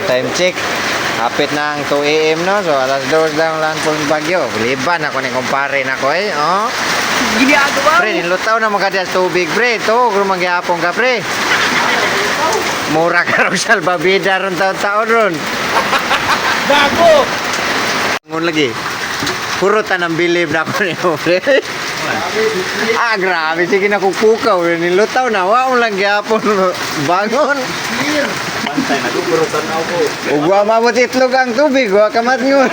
time check. Hapit na ang 2 AM no. So alas 2 lang po yung bagyo. Liban ako ni kumpare na ko eh. Oh. Ginagawa Pre, nilutaw na mga tubig pre. Ito, kung magyapon ka pre. Mura ka rin salbabida ron taon-taon ron. Gago! Ngun lagi. Puro tanang bilib na ako niyo pre. Grabe. Sige na kukukaw. Nilutaw na. Wow, lang gyapon. Bangon. Pantay na puro tanaw ko. Ugwa mabot itlog ang tubig. Wa kamat ngun.